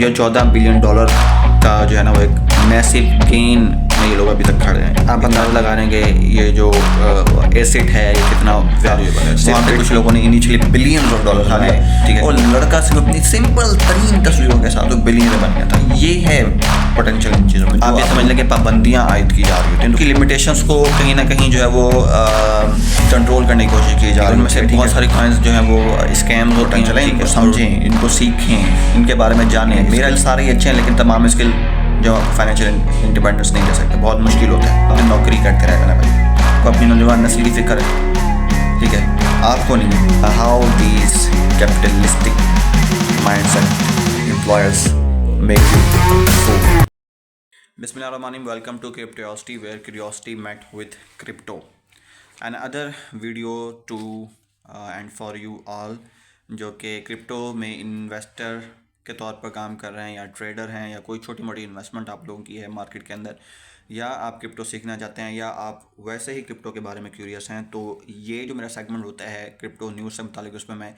जो $14 बिलियन का जो है ना वो एक मैसिव गेन में ये लोग अभी तक खड़े हैं। आप अंदाज़ा लगा रहे हैं कि ये जो एसेट है ये कितना वैल्यूएबल है। वहाँ पे कुछ लोगों ने इनिशियली $बिलियंस डाले, ठीक है, और लड़का सिर्फ अपनी सिंपल तरीन तस्वीरों के साथ तो बिलियनर बन गया था। ये है पोटेंशियल इन चीज़ों में। आप ये समझ लें कि पाबंदियाँ आयद की जा रही होती हैं, उनकी लिमिटेशंस को कहीं ना कहीं जो है वो कंट्रोल करने की कोशिश की जा रही है। उनमें से बहुत सारी कॉइन्स जो हैं वो स्कैम्स होते हैं, इनको समझें, इनको सीखें, इनके बारे में जानें। मेरा सारे अच्छे हैं लेकिन तमाम स्किल जो फाइनेंशियल इंडिपेंडेंस नहीं दे सकते, बहुत मुश्किल होता है। अपनी नौकरी करते रहना ना भाई, तो अपनी नौजवान नस्ल की फिक्र है, ठीक है, आपको नहीं। How these capitalistic mindset employers make you fool. Bismillahirrahmanirrahim. Welcome to Cryptosity, where curiosity met with crypto. Another video to and for you all जो कि क्रिप्टो में इन्वेस्टर के तौर पर काम कर रहे हैं या ट्रेडर हैं या कोई छोटी मोटी इन्वेस्टमेंट आप लोगों की है मार्केट के अंदर, या आप क्रिप्टो सीखना चाहते हैं या आप वैसे ही क्रिप्टो के बारे में क्यूरियस हैं, तो ये जो मेरा सेगमेंट होता है क्रिप्टो न्यूज़ से मुतालिक, उसमें मैं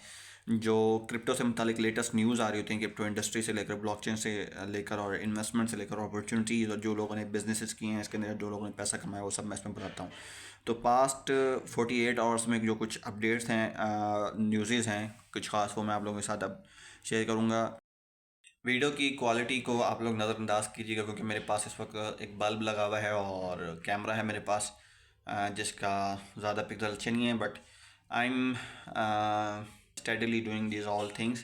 जो क्रिप्टो से मुतालिक लेटेस्ट न्यूज़ आ रही होती हैं क्रिप्टो इंडस्ट्री से लेकर, ब्लॉकचेन से लेकर और इन्वेस्टमेंट से लेकर अपॉर्चुनिटीज़, और जो लोगों ने बिजनेसेस किए हैं इसके अंदर, जो लोगों ने पैसा कमाया, वो सब मैं इसमें बताता हूँ। तो पास्ट 48 आवर्स में जो कुछ अपडेट्स हैं, न्यूज़ हैं कुछ ख़ास, वो मैं आप लोगों के साथ अब शेयर करूँगा। वीडियो की क्वालिटी को आप लोग नज़रअंदाज कीजिएगा क्योंकि मेरे पास इस वक्त एक बल्ब लगा हुआ है और कैमरा है मेरे पास जिसका ज़्यादा पिक्सल अच्छे नहीं है, but I am steadily doing this all things,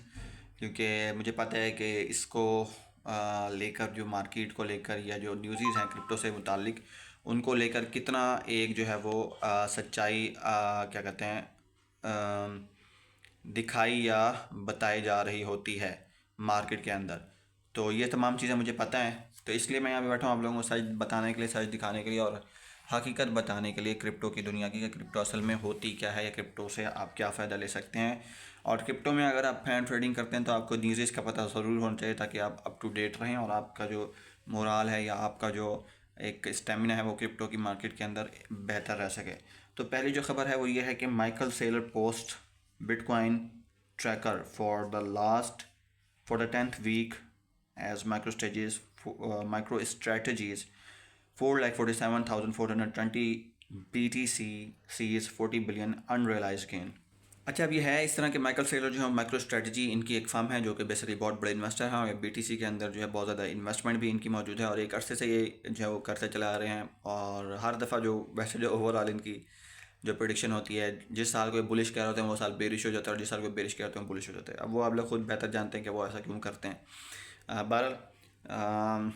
क्योंकि मुझे पता है कि इसको लेकर, जो मार्केट को लेकर या जो न्यूज़ हैं क्रिप्टो से मुतालिक, उनको लेकर कितना एक जो है वो सच्चाई क्या कहते हैं दिखाई या बताई जा रही होती है मार्केट के अंदर। तो ये तमाम चीज़ें मुझे पता है, तो इसलिए मैं यहाँ पे बैठा हूँ आप लोगों को सच बताने के लिए, सच दिखाने के लिए और हकीकत बताने के लिए क्रिप्टो की दुनिया की, कि क्रिप्टो असल में होती क्या है या क्रिप्टो से आप क्या फ़ायदा ले सकते हैं। और क्रिप्टो में अगर आप फैन ट्रेडिंग करते हैं तो आपको न्यूज़ का पता ज़रूर होना चाहिए ताकि आप अप टू डेट रहें और आपका जो मोराल है या आपका जो एक स्टेमिना है वो क्रिप्टो की मार्केट के अंदर बेहतर रह सके। तो पहली जो खबर है वो ये है कि Michael Saylor post bitcoin tracker for the 10th week as MicroStrategies 4,47,420 BTC sees 40 billion unrealized gain। अच्छा, अब ये है इस तरह के माइकल सेलर जो है माइक्रो स्ट्रेटजी इनकी एक फर्म है जो कि बेसिकली बहुत बड़े इन्वेस्टर हैं और BTC के अंदर जो है बहुत ज़्यादा इन्वेस्टमेंट भी इनकी मौजूद है और एक अरसे से ये जो है वो करते चले आ रहे हैं। और हर दफ़ा जो वैसे जो ओवरऑल इनकी जो प्रेडिक्शन होती है, जिस साल कोई बुलिश कह रहे होते हैं वो साल बेरिश हो जाता है और जिस साल कोई बेरिश कह रहे होते हैं बुलिश हो जाते हैं। अब वो आप लोग खुद बेहतर जानते हैं कि वो ऐसा क्यों करते हैं। बहरहाल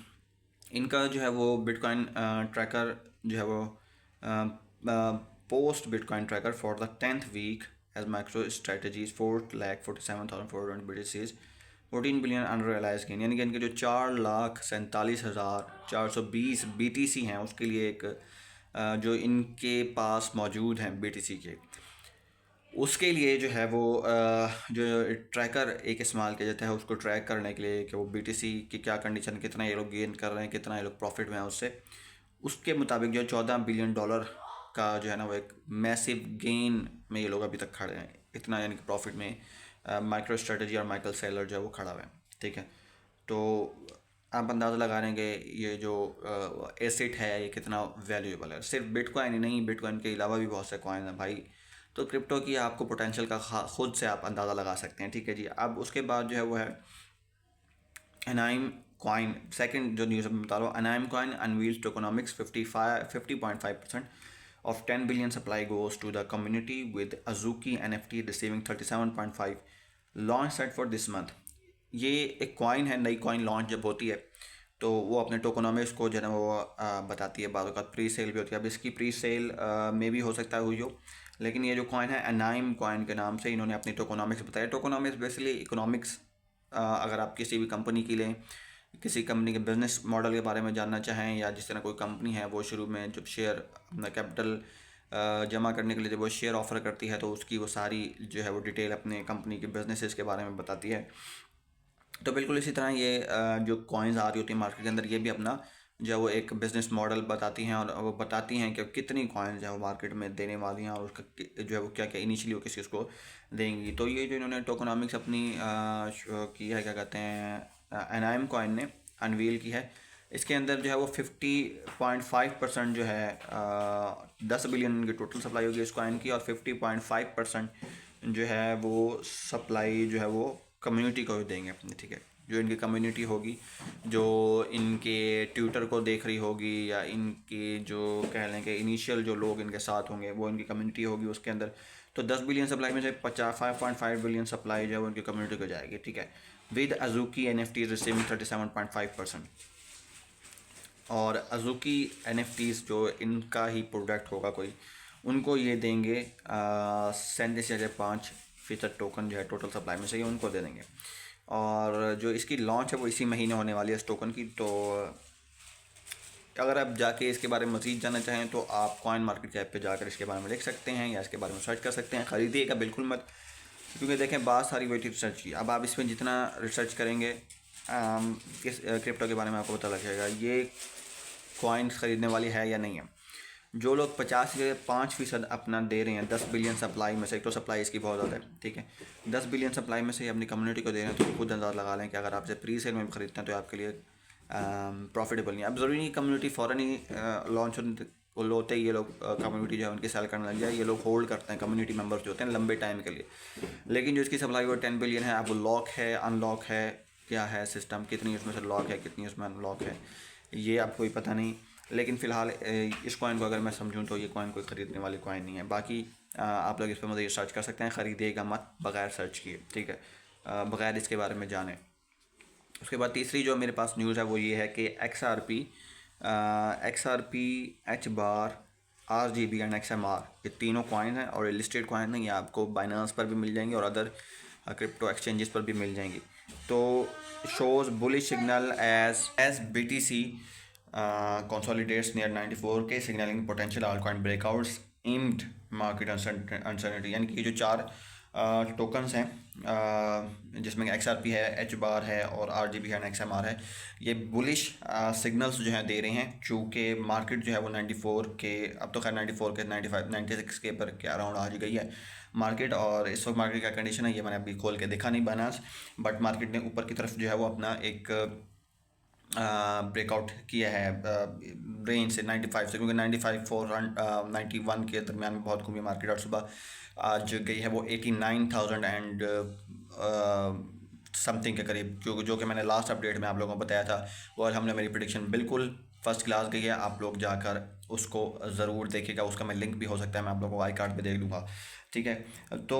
इनका जो है वो बिटकॉइन ट्रैकर जो है वो post bitcoin tracker for the 10th week as MicroStrategy's 4,47,420 BTCs 14 billion unrealised gain, यानी कि इनके जो 4,47,420 BTC हैं उसके लिए एक जो इनके पास मौजूद हैं BTC के, उसके लिए जो है वो जो ट्रैकर एक इस्तेमाल किया जाता है उसको ट्रैक करने के लिए कि वो BTC की क्या कंडीशन, कितना ये लोग गेन कर रहे हैं, कितना ये लोग प्रॉफिट में है उससे, उसके मुताबिक जो $14 बिलियन का जो है ना वो एक मैसिव गेन में ये लोग अभी तक खड़े हैं, इतना यानी कि प्रॉफिट में माइक्रो स्ट्रेटजी और माइकल सेलर जो है वो खड़ा हुआ है, ठीक है। तो आप अंदाज़ा लगा रहे हैं कि ये जो एसेट है ये कितना वैल्यूएबल है। सिर्फ बिटकॉइन ही नहीं, बिटकॉइन के अलावा भी बहुत से कॉइन हैं भाई, तो क्रिप्टो की आपको पोटेंशियल का खुद से आप अंदाज़ा लगा सकते हैं, ठीक है जी। अब उसके बाद जो है वो है अनाइम कॉइन, सेकंड जो न्यूज़ में बता रहा हूँ, अनाइम coin unveils tokenomics 50.5% of 10 billion supply goes to the community with Azuki NFT receiving 37.5 launch set for this month। ये एक कॉइन है, नई कॉइन लॉन्च जब होती है तो वो अपने टोकोनॉमिक्स को जो है ना वो बताती है, बाद वक्त प्री सेल भी होती है। अब इसकी प्री सेल में भी हो सकता है हुई हो, लेकिन ये जो कॉइन है अनाइम कॉइन के नाम से इन्होंने अपनी टोकोनॉमिक्स बताया। टोकोनॉमिक्स बेसिकली इकोनॉमिक्स, अगर आप किसी भी कंपनी की लें, किसी कंपनी के बिजनेस मॉडल के बारे में जानना चाहें, या जिस तरह कोई कंपनी है वो शुरू में जब शेयर अपना कैपिटल जमा करने के लिए जब वो शेयर ऑफ़र करती है तो उसकी वो सारी जो है वो डिटेल अपने कंपनी के बिजनेसेस के बारे में बताती है। तो बिल्कुल इसी तरह ये जो कॉइन्स आ रही होती हैं मार्केट के अंदर, ये भी अपना जो है वो एक बिज़नेस मॉडल बताती हैं और वो बताती हैं कि कितनी कॉइन्स जो है वो मार्केट में देने वाली हैं और उसका जो है वो क्या क्या इनिशियली वो किस को देंगी। तो ये जो इन्होंने टोकोनॉमिक्स अपनी की है, क्या कहते हैं, एनाइम कॉइन ने अनवील की है। इसके अंदर जो है वो 50.5% जो है 10 बिलियन की टोटल सप्लाई होगी इस कॉइन की, और 50.5% जो है वो सप्लाई जो है वो कम्युनिटी को देंगे अपनी, ठीक है। जो इनकी कम्युनिटी होगी, जो इनके ट्विटर को देख रही होगी, या इनके जो कह लें कि इनिशियल जो लोग इनके साथ होंगे वो इनकी कम्युनिटी होगी उसके अंदर। तो 10 बिलियन सप्लाई में से 5.5 बिलियन सप्लाई जो है वो इनकी कम्युनिटी को जाएगी, ठीक है। With Azuki NFT receiving 37.5%। और अजुकी NFTs जो इनका ही प्रोडक्ट होगा कोई, उनको ये देंगे 37.5% टोकन जो है टोटल सप्लाई में से ये उनको दे देंगे। और जो इसकी लॉन्च है वो इसी महीने होने वाली है इस टोकन की। तो अगर आप जाके इसके बारे में मज़ीद जानना चाहें तो आप कॉइन मार्केट कैप पे जाकर इसके बारे में लिख सकते हैं या इसके बारे में सर्च कर सकते हैं। ख़रीदिएगा बिल्कुल मत, क्योंकि देखें बात सारी वही रिसर्च की। अब आप इसमें जितना रिसर्च करेंगे किस क्रिप्टो के बारे में आपको पता लगेगा ये कॉइन्स ख़रीदने वाली है या नहीं है। जो लोग 5% अपना दे रहे हैं 10 बिलियन सप्लाई में से, एक तो सप्लाई इसकी बहुत ज़्यादा है, ठीक है। 10 बिलियन सप्लाई में से अपनी कम्युनिटी को दे रहे हैं, तो खुद अंदाज़ लगा लें कि अगर आपसे प्री सेल में ख़रीदते हैं तो आपके लिए प्रॉफिटेबल नहीं। अब ज़रूरी नहीं कम्युनिटी फ़ौरन ही लॉन्च होते ही ये लोग कम्युनिटी जो है उनकी सेल करने लग जाए। ये लोग होल्ड करते हैं कम्युनिटी मेंबर्स जो होते हैं लंबे टाइम के लिए। लेकिन जो इसकी सप्लाई वो 10 बिलियन है, अब वो लॉक है अनलॉक है, क्या है सिस्टम, कितनी उसमें से लॉक है कितनी उसमें अनलॉक है, ये आपको ही पता नहीं। लेकिन फ़िलहाल इस कॉइन को अगर मैं समझूं तो ये कॉइन कोई ख़रीदने वाली कॉइन नहीं है। बाकी आप लोग इस पर मज़ीद सर्च कर सकते हैं, ख़रीदिएगा मत बग़ैर सर्च किए, ठीक है, बग़ैर इसके बारे में जाने। उसके बाद तीसरी जो मेरे पास न्यूज़ है वो ये है कि XRP, HBAR, RGB and XMR ये तीनों कॉइन हैं और लिस्टेड कॉइन हैं। ये आपको बाइनेंस पर भी मिल जाएंगी और अदर क्रिप्टो एक्सचेंजेस पर भी मिल जाएंगी। तो shows bullish signal as BTC consolidates near 94K signaling potential altcoin breakouts aimed market uncertainty। यानी कि ये जो 4 टोकन्स हैं जिसमें XRP है, HBAR है और RGB है, XMR है, ये बुलिश सिग्नल्स जो हैं दे रहे हैं। चूँकि मार्केट जो है वो 94K, अब तो खैर 94K 95 96K पर के अराउंड आ गई है मार्केट। और इस वक्त मार्केट का कंडीशन है ये मैंने अभी खोल के देखा नहीं बाइनेंस, बट मार्केट ने ऊपर की तरफ जो है वो अपना एक ब्रेकआउट किया है रेंज से 95 से, क्योंकि 95 और 91 के दरमियान में बहुत घूमी मार्केट। और सुबह आज गई है वो 89,000 एंड समथिंग के करीब, जो कि मैंने लास्ट अपडेट में आप लोगों को बताया था। वो हमने मेरी प्रेडिक्शन बिल्कुल फर्स्ट क्लास गई है। आप लोग जाकर उसको ज़रूर देखिएगा, उसका मैं लिंक भी हो सकता है मैं आप लोगों को आई कार्ड पे दे दूँगा, ठीक है। तो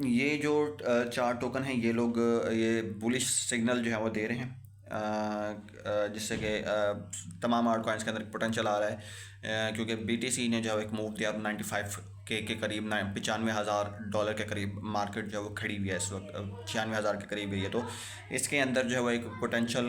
ये जो 4 टोकन हैं ये लोग ये बुलिश सिग्नल जो है वो दे रहे हैं, जिससे कि तमाम आर्ट कॉइन्स के अंदर पोटेंशियल आ रहा है। क्योंकि BTC ने जो एक मूव दिया 95K के करीब, $95,000 के करीब मार्केट जो है वो खड़ी हुई है इस वक्त, 96,000 के करीब गई है। तो इसके अंदर जो है वो एक पोटेंशियल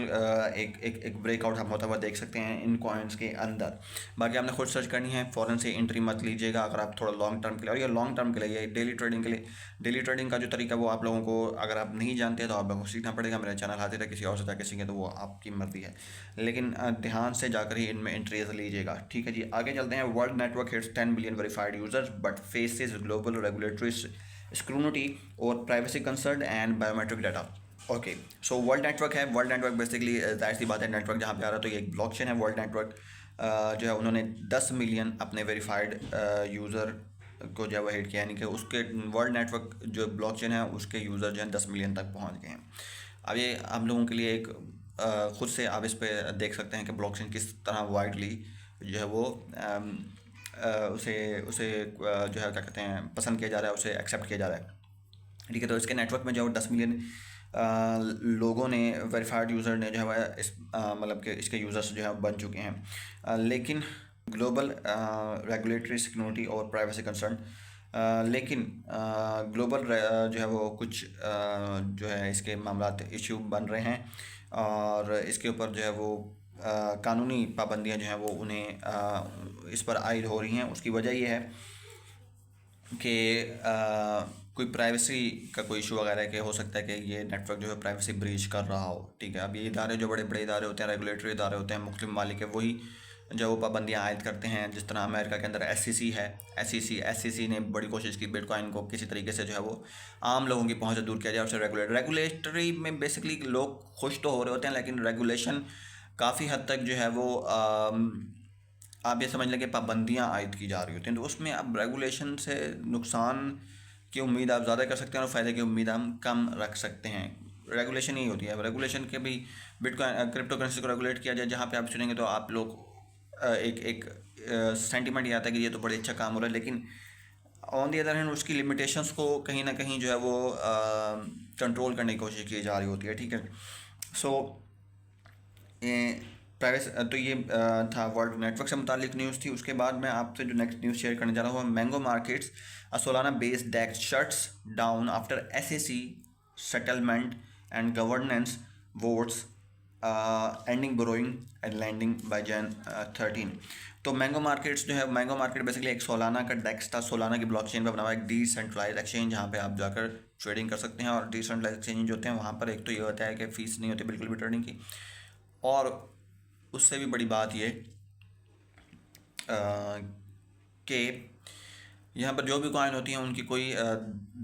एक ब्रेकआउट हम होता हुआ देख सकते हैं इन कॉइन्स के अंदर। बाकी आपने खुद सर्च करनी है, फ़ौरन से एंट्री मत लीजिएगा अगर आप थोड़ा लॉन्ग टर्म के लिए, और ये लॉन्ग टर्म के लिए, डेली ट्रेडिंग के लिए। डेली ट्रेडिंग का जो तरीका वो आप लोगों को अगर आप नहीं जानते तो आप लोगों को सीखना पड़ेगा। मेरा चैनल हाजिर है, किसी और से जाकर सीखें तो वो आपकी मर्ज़ी है, लेकिन ध्यान से जाकर ही इनमें एंट्रीज लीजिएगा, ठीक है जी। आगे चलते हैं। World Network hits 10 billion verified users but faces global regulatory scrutiny और privacy concern and biometric data. Okay, so World Network है। वर्ल्ड नेटवर्क बेसिकली जाहिर सी बात है नेटवर्क जहाँ पे आ रहा है तो ये एक ब्लॉकचेन है। वर्ल्ड नेटवर्क जो है उन्होंने 10 मिलियन अपने वेरीफाइड यूज़र को जो है हिट किया, यानी कि उसके वर्ल्ड नेटवर्क जो ब्लॉकचेन है उसके यूज़र जो हैं 10 मिलियन तक पहुँच गए हैं। अब ये हम लोगों के लिए एक ख़ुद से आप इस पर देख सकते हैं कि ब्लॉकचेन किस तरह वाइडली जो है वो उसे जो है क्या कहते हैं पसंद किया जा रहा है, उसे एक्सेप्ट किया जा रहा है, ठीक है। तो इसके नेटवर्क में जो है 10 मिलियन लोगों ने वेरीफाइड यूज़र ने जो है इस मतलब कि इसके यूज़र्स जो है बन चुके हैं। लेकिन ग्लोबल रेगुलेटरी सिक्योरिटी और प्राइवेसी कंसर्न, लेकिन ग्लोबल जो है वो कुछ जो है इसके मामलात इशू बन रहे हैं और इसके ऊपर जो है वो कानूनी पाबंदियां जो हैं वो उन्हें इस पर आयद हो रही हैं। उसकी वजह ये है कि कोई प्राइवेसी का कोई इशू वगैरह के हो सकता है कि ये नेटवर्क जो है प्राइवेसी ब्रीच कर रहा हो, ठीक है। अब ये इदारे जो बड़े बड़े इदारे होते हैं, रेगुलेटरी इदारे होते हैं मुख्तलिफ ममालिक के, वही जो वो पाबंदियाँ आयद करते हैं। जिस तरह अमेरिका के अंदर SEC है, SEC ने बड़ी कोशिश की बिटकॉइन को किसी तरीके से जो है वो आम लोगों की पहुंच से दूर किया जाए, उसे रेगुलेटरी में बेसिकली लोग खुश तो हो रहे होते हैं, लेकिन रेगुलेशन काफ़ी हद तक जो है वो आप ये समझ लें कि पाबंदियाँ आयद की जा रही होती हैं। तो उसमें अब रेगुलेशन से नुकसान की उम्मीद आप ज़्यादा कर सकते हैं और फ़ायदे की उम्मीद हम कम रख सकते हैं। रेगुलेशन ही होती है, रेगुलेशन के भी बिटकॉइन क्रिप्टो करेंसी को रेगुलेट किया जाए, जहाँ पे आप सुनेंगे तो आप लोग एक सेंटीमेंट ये आता है कि ये तो बड़े अच्छा काम हो रहा है, लेकिन ऑन दी अदर हैंड उसकी लिमिटेशंस को कहीं ना कहीं जो है वो कंट्रोल करने की कोशिश की जा रही होती है। ठीक है, सो प्राइवेट तो ये था वर्ल्ड नेटवर्क से मुतालिक न्यूज़ थी। उसके बाद मैं आपसे जो नेक्स्ट न्यूज़ शेयर करने जा रहा हूँ, Mango Markets Solana based DEX shuts down after SEC settlement and governance votes ending borrowing and lending by Jan 13। तो मैंगो मार्केट्स जो है, मैंगो मार्केट बेसिकली एक सोलाना का डेक्स था, सोलाना की ब्लॉकचेन पर बना हुआ एक डिसेंट्रलाइज एक्सचेंज, जहाँ पे आप जाकर ट्रेडिंग कर सकते हैं। और डिसेंट्रलाइज एक्सचेंज होते हैं वहाँ पर एक तो ये होता है कि फ़ीस नहीं होती बिल्कुल भी ट्रेडिंग की, और उससे भी बड़ी बात ये कि यहाँ पर जो भी कॉइन होती हैं उनकी कोई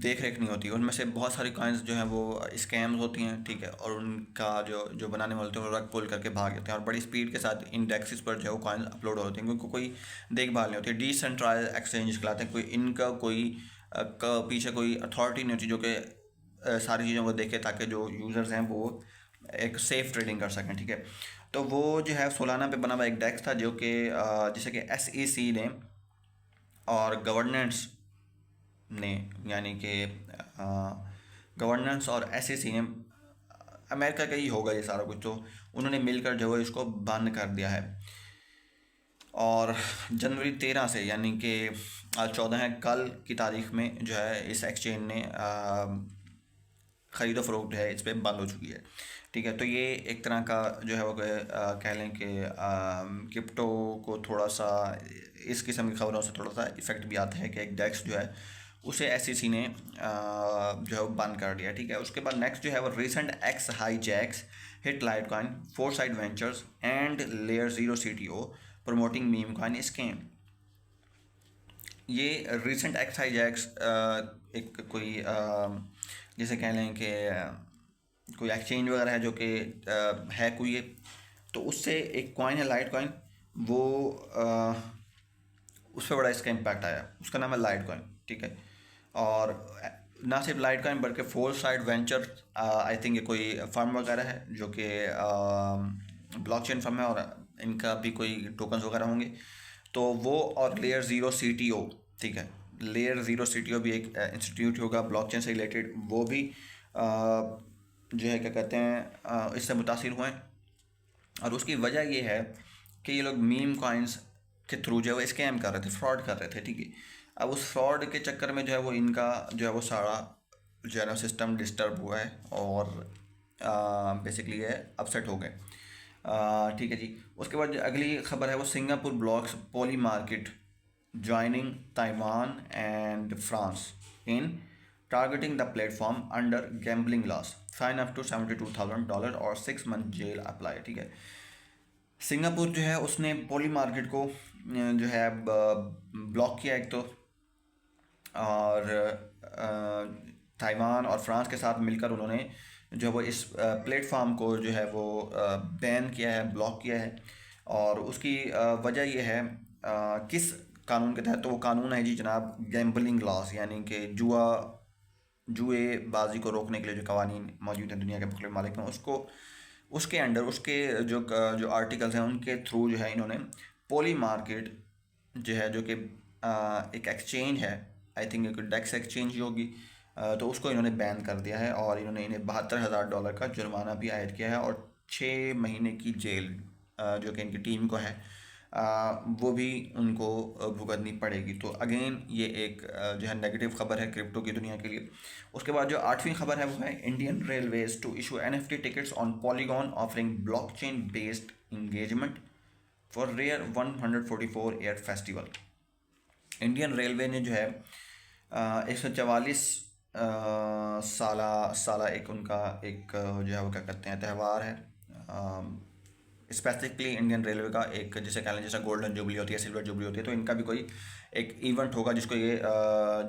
देख रेख नहीं होती। उनमें से बहुत सारी कॉइन्स जो हैं वो स्कैम्स होती हैं, ठीक है, और उनका जो बनाने वाले होते हैं वो रग पुल करके भाग जाते हैं, और बड़ी स्पीड के साथ इंडेक्सेस पर जो है वो कॉइन्स अपलोड होते हैं, क्योंकि कोई देखभाल नहीं होती। डिसेंट्रलाइज एक्सचेंज कहलाते हैं, कोई इनका कोई पीछे कोई अथॉरिटी नहीं होती जो कि सारी चीज़ों को देखे, ताकि जो यूज़र्स हैं वो एक सेफ़ ट्रेडिंग कर सकें। ठीक है, तो वो जो है सोलाना पे बना हुआ एक डेक्स था जो कि जैसे कि SEC ने और गवर्नेंस ने, यानी कि गवर्नेंस और SEC ने, अमेरिका का ही होगा ये सारा कुछ, तो उन्होंने मिलकर जो है इसको बंद कर दिया है। और जनवरी 13 से, यानी कि आज 14 है, कल की तारीख में जो है इस एक्सचेंज ने ख़रीदो फ़रोख्त है इस पर बंद हो चुकी है। ठीक है, तो ये एक तरह का जो है वो कह लें कि क्रिप्टो को थोड़ा सा इस किस्म की खबरों से थोड़ा सा इफ़ेक्ट भी आता है कि एक डेक्स जो है उसे SEC ने जो है वो बंद कर दिया। ठीक है, उसके बाद नेक्स्ट जो है वो recent X hijacks hit Litecoin Foresight Ventures and Layer 0 CTO promoting meme coin scam. ये रिसेंट एक्स हाईजैक्स एक कोई जैसे कह लें कि कोई एक्सचेंज वगैरह है जो कि है कोई ये, तो उससे एक कॉइन है लाइट कॉइन, वो उस पर बड़ा इसका इम्पैक्ट आया, उसका नाम है लाइट कॉइन। ठीक है, और ना सिर्फ लाइट कॉइन बल्कि फोरसाइट वेंचर आई थिंक ये कोई फर्म वगैरह है जो कि ब्लॉकचेन फर्म है, और इनका भी कोई टोकन्स वगैरह होंगे, तो वो, और लेयर 0 CTO, ठीक है, लेयर 0 CTO भी एक इंस्टीट्यूट होगा ब्लॉकचेन से रिलेटेड, वो भी जो है क्या कहते हैं इससे मुतासिर हुए हैं। और उसकी वजह ये है कि ये लोग मीम कॉइन्स के थ्रू जो है वो स्कैम कर रहे थे, फ्रॉड कर रहे थे। ठीक है, अब उस फ्रॉड के चक्कर में जो है वो इनका जो है वो सारा जो है ना सिस्टम डिस्टर्ब हुआ है, और बेसिकली ये अपसेट हो गए। ठीक है जी, उसके बाद अगली खबर है वो Singapore blocks Polymarket joining Taiwan and France in targeting the platform under gambling laws, fine up to $72,000 और 6 month जेल अप्लाई। ठीक है, सिंगापुर जो है उसने पॉली मार्केट को जो है ब्लॉक किया एक तो, और ताइवान और फ्रांस के साथ मिलकर उन्होंने जो वो इस प्लेटफॉर्म को जो है वो बैन किया है, ब्लॉक किया है। और उसकी वजह ये है किस कानून के तहत, तो वो कानून है जी जनाब गैम्बलिंग लॉस, यानी कि जुएबाजी को रोकने के लिए जो कवानीन मौजूद हैं दुनिया के मुख्तलिफ ममालिक में, उसको उसके अंडर उसके जो आर्टिकल्स हैं उनके थ्रू जो है इन्होंने पॉली मार्केट जो है, जो कि एक एक्सचेंज है, आई थिंक एक डेक्स एक्सचेंज ही होगी, तो उसको इन्होंने बैन कर दिया है, और इन्होंने इन्हें $72,000 का जुर्माना भी आयद किया है, और 6 महीने की जेल जो कि इनकी टीम को है वो भी उनको भुगतनी पड़ेगी। तो अगेन ये एक जो है नेगेटिव खबर है क्रिप्टो की दुनिया के लिए। उसके बाद जो 8वीं खबर है वो है Indian Railways to issue NFT tickets on Polygon offering blockchain based engagement for rare 144 year festival. Indian railway ने जो है 144 साला एक उनका एक जो है वो क्या कहते हैं त्यौहार है, स्पेसिफिकली इंडियन रेलवे का एक जिसे कह लें जैसा गोल्डन जुबली होती है, सिल्वर जुबली होती है, तो इनका भी कोई एक इवेंट होगा जिसको ये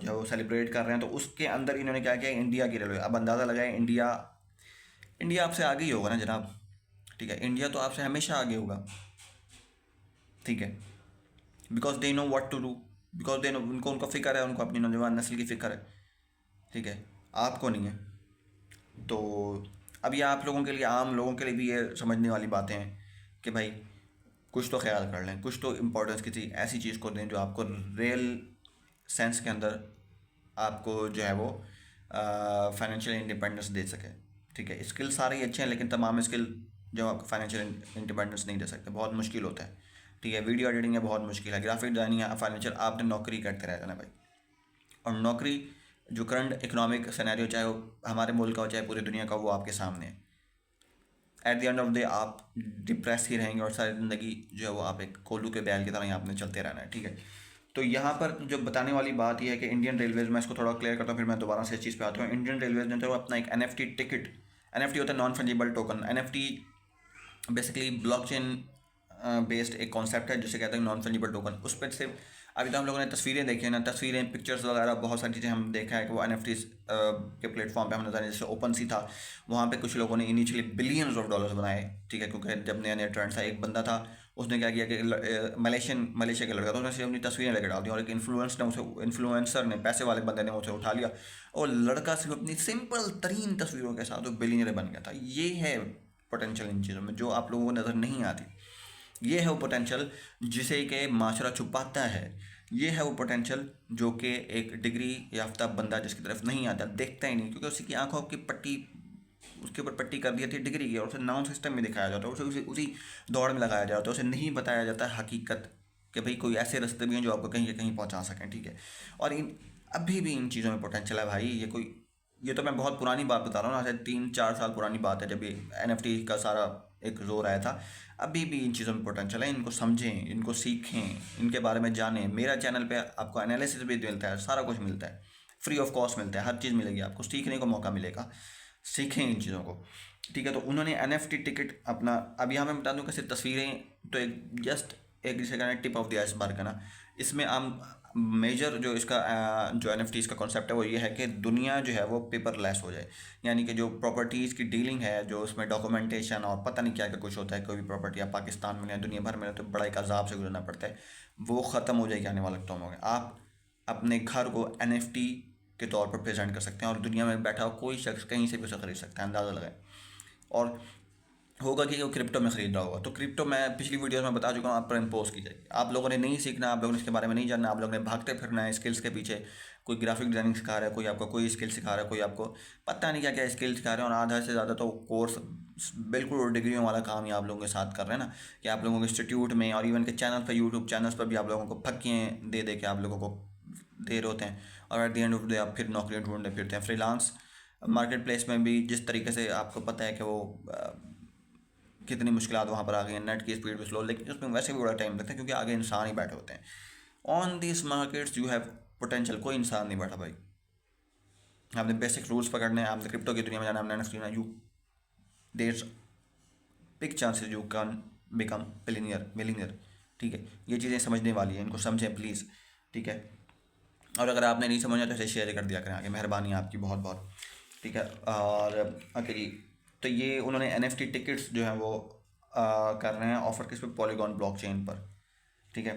जो सेलिब्रेट कर रहे हैं। तो उसके अंदर इन्होंने क्या किया, इंडिया की रेलवे, अब अंदाज़ा लगाएं इंडिया आपसे आगे ही होगा ना जनाब, ठीक है, इंडिया तो आपसे हमेशा आगे होगा, ठीक है, because they know what to do, because they know, उनको उनका फिक्र है, उनको अपनी नौजवान नस्ल की फ़िक्र है, ठीक है, आपको नहीं है। तो अब ये आप लोगों के लिए, आम लोगों के लिए भी ये समझने वाली बातें हैं कि भाई कुछ तो ख्याल कर लें, कुछ तो इम्पोर्टेंस किसी ऐसी चीज़ को दें जो आपको रियल सेंस के अंदर आपको जो है वो फाइनेंशियल इंडिपेंडेंस दे सके, ठीक है। स्किल सारे ही अच्छे हैं, लेकिन तमाम स्किल जो आपको फाइनेंशियल इंडिपेंडेंस नहीं दे सकते, बहुत मुश्किल होता है, ठीक है। वीडियो एडिटिंग है, बहुत मुश्किल है, ग्राफिक डिज़ाइनिंग है, फाइनेंशियल, आपने नौकरी करते रह जाना भाई। और नौकरी जो करंट इकोनॉमिक सिनेरियो, चाहे वो हमारे मुल्क का हो चाहे पूरी दुनिया का, वो आपके सामने है। At the end of the day आप डिप्रेस ही रहेंगे और सारी ज़िंदगी जो है वो आप एक कोल्लू के बैल की तरह यहाँ आपने चलते रहना है, ठीक है। तो यहाँ पर जो बताने वाली बात यह है कि इंडियन रेलवेज़, मैं इसको थोड़ा क्लियर करता हूँ फिर मैं दोबारा से इस चीज़ पे आता हूँ। इंडियन रेलवेज़ ने तो अपना एक NFT टिकट, NFT होता है non fungible token, NFT basically blockchain based एक कॉन्सेप्ट है जिसे कहते हैं नॉन फंजिबल टोकन। उस पर सिर्फ अभी तो हम लोगों ने तस्वीरें देखी हैं ना, तस्वीरें, पिक्चर्स वगैरह, बहुत सारी चीज़ें हम देखा है कि वो NFTs के प्लेटफॉर्म पे हम नजर, जैसे ओपन सी था, वहाँ पे कुछ लोगों ने इनिशियली बिलियंस ऑफ डॉलर्स बनाए, ठीक है, क्योंकि जब नया नया ट्रेंड था, एक बंदा था उसने क्या किया कि मलेशिया का लड़का था, उसने अपनी तस्वीरें लेकर डाल दी और एक इन्फ्लुएंसर ने, पैसे वाले बंदे ने उसे उठा लिया और लड़का सिर्फ अपनी सिंपल तरीन तस्वीरों के साथ वो बिलियनर बन गया था। ये है पोटेंशियल इन चीज़ों में जो आप लोगों को नज़र नहीं आती। ये है वो पोटेंशियल जिसे कि माशरा छुपाता है। ये है वो पोटेंशियल जो कि एक डिग्री याफ्ता बंदा जिसकी तरफ नहीं आता, देखता ही नहीं, क्योंकि उसकी आंखों की पट्टी, उसके ऊपर पट्टी कर दी थी डिग्री की और उसे नाउन सिस्टम में दिखाया जाता है, उसे उसी दौड़ में लगाया जाता है, उसे नहीं बताया जाता हकीकत कि भाई कोई ऐसे रास्ते भी हैं जो आपको कहीं कहीं पहुंचा सकें, ठीक है। और इन अभी भी इन चीज़ों में पोटेंशियल है भाई। ये तो मैं बहुत पुरानी बात बता रहा हूँ ना, शायद 3-4 साल पुरानी बात है जब ये NFT का सारा एक जोर आया था। अभी भी इन चीज़ों में पोटेंशियल है, इनको समझें, इनको सीखें, इनके बारे में जानें। मेरा चैनल पे आपको एनालिसिस भी मिलता है, सारा कुछ मिलता है, फ्री ऑफ कॉस्ट मिलता है, हर चीज़ मिलेगी आपको, सीखने को मौका मिलेगा, सीखें इन चीज़ों को, ठीक है। तो उन्होंने NFT टिकट अपना, अब यहाँ मैं बता दूँ कैसे तस्वीरें, तो एक जस्ट एक जिसे कहना टिप ऑफ द आइसबर्ग है ना, इसमें हम मेजर जो इसका जो NFTs का कॉन्सेप्ट है वो ये है कि दुनिया जो है वो पेपरलेस हो जाए, यानी कि जो प्रॉपर्टीज़ की डीलिंग है, जो उसमें डॉक्यूमेंटेशन और पता नहीं क्या क्या कुछ होता है, कोई भी प्रॉपर्टी आप पाकिस्तान में या दुनिया भर में तो बड़ा एक अजाब से गुजरना पड़ता है, वो ख़त्म हो जाएगी आने वाले टाइम में। आप अपने घर को NFT के तौर पर प्रेजेंट कर सकते हैं और दुनिया में बैठा हुआ कोई शख्स कहीं से भी उसे खरीद सकता है, अंदाज़ा लगाएं। और होगा कि वो क्रिप्टो में ख़रीद रहा होगा, तो क्रिप्टो मैं पिछली वीडियोस में बता चुका हूँ, आप पर इम्पोज की जाएगी। आप लोगों ने नहीं सीखना, आप लोगों ने इसके बारे में नहीं जानना, आप लोगों ने भागते फिरना है स्किल्स के पीछे। कोई ग्राफिक डिज़ाइनिंग सिखा रहा है, कोई आपको कोई स्किल सिखा रहा है, कोई आपको पता नहीं क्या क्या स्किल सिखा रहे हैं, और आधा से ज़्यादा तो कोर्स बिल्कुल डिग्रियों वाला काम ही आप लोगों के साथ कर रहे हैं ना, कि आप लोगों के इंस्टीट्यूट में और इवन के चैनल पर, यूट्यूब चैनल्स पर भी आप लोगों को फक्कियाँ दे दे के आप लोगों को दे रहे होते हैं, और at the end of the day आप फिर नौकरियाँ ढूंढते फिरते हैं। फ्रीलांस मार्केट प्लेस में भी जिस तरीके से आपको पता है कि वो कितनी मुश्किलात वहाँ पर आ गई हैं, नेट की स्पीड भी स्लो, लेकिन उसमें वैसे भी बड़ा टाइम लगता है क्योंकि आगे इंसान ही बैठे होते हैं। On this markets you have potential, कोई इंसान नहीं बैठा भाई। आपने बेसिक रूल्स पकड़ने हैं, आपने क्रिप्टो की दुनिया में जाना, आपने NFT में, you there big chances you can become millionaire, ठीक है। ये चीज़ें समझने वाली हैं, इनको समझें प्लीज़, ठीक है। और अगर आपने नहीं समझा तो इसे शेयर कर दिया करें आगे, मेहरबानी आपकी बहुत बहुत, ठीक है। और ओके जी, तो ये उन्होंने NFT टिकट्स जो हैं वो कर रहे हैं ऑफर किस पे, पॉलीगॉन ब्लॉकचेन पर, ठीक है।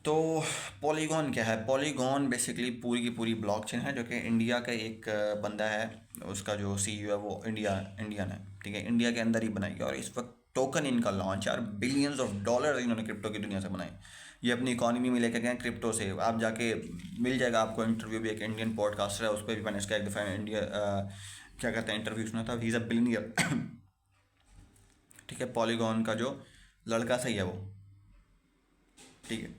तो पॉलीगॉन क्या है? पॉलीगॉन बेसिकली पूरी की पूरी ब्लॉकचेन है, जो कि इंडिया का एक बंदा है, उसका जो CEO है वो इंडियन है, ठीक है, इंडिया के अंदर ही बनाई है। और इस वक्त टोकन इनका लॉन्च है और बिलियंस ऑफ डॉलर इन्होंने क्रिप्टो की दुनिया से बनाए। ये अपनी इकॉनमी में लेकर गए क्रिप्टो से। आप जाके मिल जाएगा आपको इंटरव्यू भी, एक इंडियन पॉडकास्टर है, उस पर भी मैंने इसका एक दफ़ा इंडिया क्या कहते हैं इंटरव्यू सुना था, ही इज़ अ बिलियनियर, ठीक है। पॉलीगॉन का जो लड़का सही है वो, ठीक है।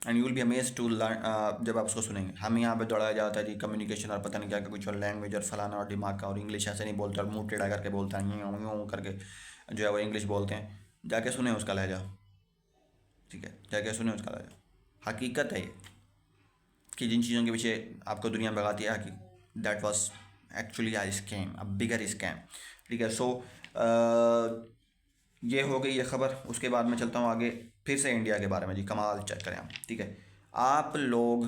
And you will be amaze to learn जब आप उसको सुनेंगे। हम यहाँ पे दौड़ाया जाता है जी कम्युनिकेशन और पता नहीं क्या कुछ, और लैंग्वेज और फलाना और दिमाग का, और इंग्लिश ऐसे नहीं बोलते और मुँह टेढ़ा करके बोलता है, यूँ करके जो है वो इंग्लिश बोलते हैं। जाके सुने उसका लहजा, ठीक है, जाके सुने उसका लहजा। हकीकत है ये कि जिन चीज़ों के पीछे आपको दुनिया भगाती है, that was actually a scam, a bigger scam, ठीक है। सो ये हो गई ये ख़बर। उसके बाद मैं चलता हूँ आगे फिर से इंडिया के बारे में जी। कमाल चेक करें हम, ठीक है। आप लोग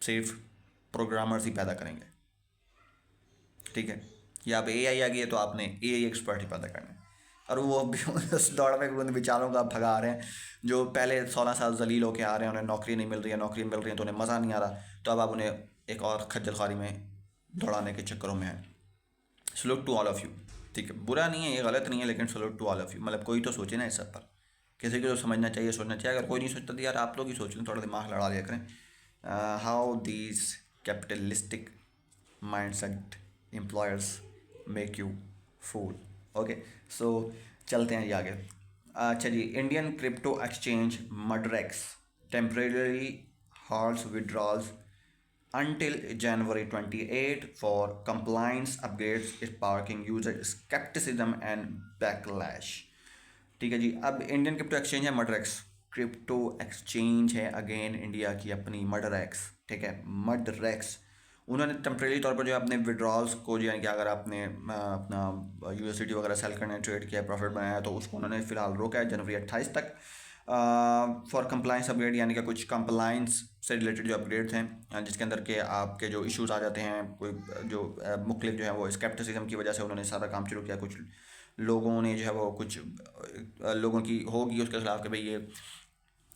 सिर्फ प्रोग्रामर्स ही पैदा करेंगे, ठीक है। या आप AI आ गई है तो आपने AI एक्सपर्ट ही पैदा करना है। और वो भी उस दौड़ में उन बेचारों को आप भगा रहे हैं जो पहले 16 साल जलील होकर आ रहे हैं, उन्हें नौकरी नहीं मिल रही है, नौकरी मिल रही है तो उन्हें मज़ा नहीं आ रहा, तो अब आप उन्हें एक और खज्जल ख्वारी में दौड़ाने के चक्करों में हैं। Salute to all of you, ठीक है। बुरा नहीं है, ये गलत नहीं है, लेकिन salute to all of you. मतलब कोई तो सोचे ना इस सब पर, किसी को तो समझना चाहिए, सोचना चाहिए। अगर कोई नहीं सोचता तो यार आप लोग ही सोच लें, थोड़ा दिमाग लड़ा लिया करें। How these capitalistic mindset employers make you fool. Okay, so चलते हैं जी आगे। अच्छा जी, Indian crypto exchange Mudrex temporary halts withdrawals until January 28 for compliance upgrades is sparking user skepticism and backlash। ठीक है जी। अब इंडियन क्रिप्टो एक्सचेंज है मडरेक्स, क्रिप्टो एक्सचेंज है अगेन इंडिया की अपनी मडरेक्स, ठीक है। मडरेक्स उन्होंने टेम्प्रेरी तौर पर जो अपने विड्रॉल्स को जो है कि अगर आपने अपना USDT वगैरह सेल करने ट्रेड किया, प्रॉफिट बनाया, तो उसको उन्होंने फ़िलहाल रोका है जनवरी 28 तक फॉर कंप्लाइंस अपग्रेड, यानी कि कुछ कंप्लाइंस से रिलेटेड जो अपग्रेड्स हैं जिसके अंदर के आपके जो इश्यूज आ जाते हैं, कोई जो मुख्तलिफ जो है वो स्केप्टिसिज्म की वजह से उन्होंने सारा काम शुरू किया। कुछ लोगों ने जो है वो कुछ लोगों की होगी उसके खिलाफ कि भाई ये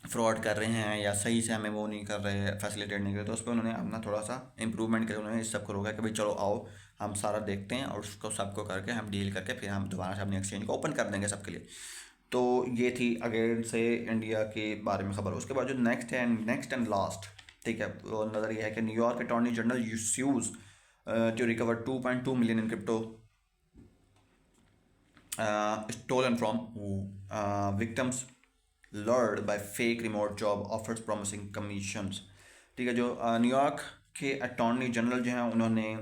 फ्रॉड कर रहे हैं या सही से हमें वो नहीं कर रहे, फैसिलिटेट नहीं कर रहे, तो उस पर उन्होंने अपना थोड़ा सा इंप्रूवमेंट करके उन्होंने इस सब को रोका कि भाई चलो आओ हम सारा देखते हैं और उसको सबको करके हम डील करके फिर हम दोबारा से अपनी एक्सचेंज को ओपन कर देंगे सबके लिए। तो ये थी अगेन से इंडिया के बारे में खबर। उसके बाद जो नेक्स्ट एंड लास्ट, ठीक है, वो नज़र ये है कि New York attorney general use to recover 2.2 million in crypto stolen from victims lured by fake remote job offers promising commissions. ठीक है, जो न्यूयॉर्क के अटॉर्नी जनरल जो हैं उन्होंने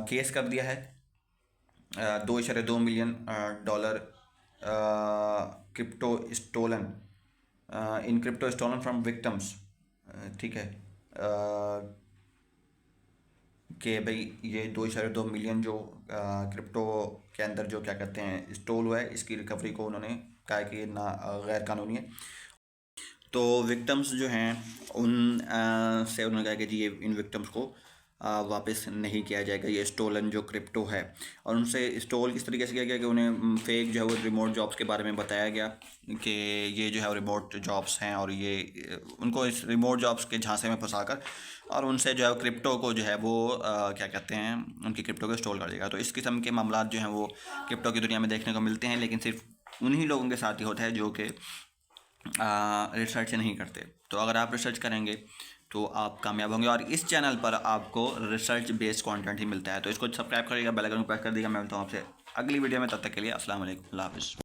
केस कर दिया है 2.2 million dollar crypto stolen in crypto stolen from victims, ठीक है, कि भाई ये 2.2 मिलियन जो क्रिप्टो के अंदर जो क्या कहते हैं स्टोल हुआ है, इसकी रिकवरी को उन्होंने कहा कि ना गैर कानूनी है। तो विक्टिम्स जो हैं उन से उन्होंने कहा कि जी ये इन विक्टिम्स को वापस नहीं किया जाएगा ये स्टोलन जो क्रिप्टो है। और उनसे स्टोल किस तरीके से किया गया कि उन्हें फेक जो है वो रिमोट जॉब्स के बारे में बताया गया कि ये जो है वो रिमोट जॉब्स हैं और ये उनको इस रिमोट जॉब्स के झांसे में फंसाकर और उनसे जो है क्रिप्टो को जो है वो क्या कहते हैं उनकी क्रिप्टो को स्टोल कर देगा। तो इस किस्म के मामला जो हैं वो क्रिप्टो की दुनिया में देखने को मिलते हैं, लेकिन सिर्फ उन्हीं लोगों के साथ ही होता है जो कि रिसर्च नहीं करते। तो अगर आप रिसर्च करेंगे तो आप कामयाब होंगे और इस चैनल पर आपको रिसर्च बेस्ड कंटेंट ही मिलता है। तो इसको सब्सक्राइब करिएगा, बेल आइकन को प्रेस कर दीजिएगा। मैं मिलता हूँ आपसे अगली वीडियो में, तब तक के लिए अस्सलाम वालेकुम, अल्लाह हाफ़िज़।